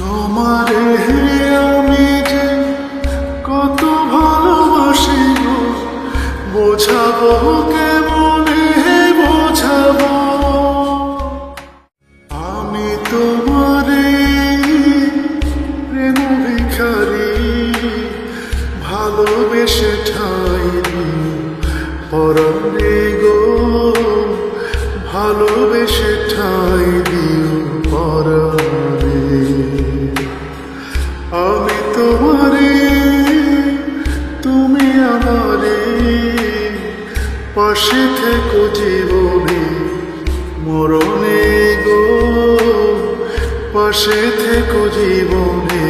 তোমারে আমি যে কত ভালোবাসি গো, বোঝাবো কেমনে বোঝাবো। আমি তোমারে প্রেম ভিখারি, ভালোবেসে ঠাই পরাণে গো, ভালোবেসে ঠাই দিও পরাণে। আমি তোমারে, তুমি আমারে, পাশে থেকো জীবনে মরণে গো, পাশে থেকো জীবনে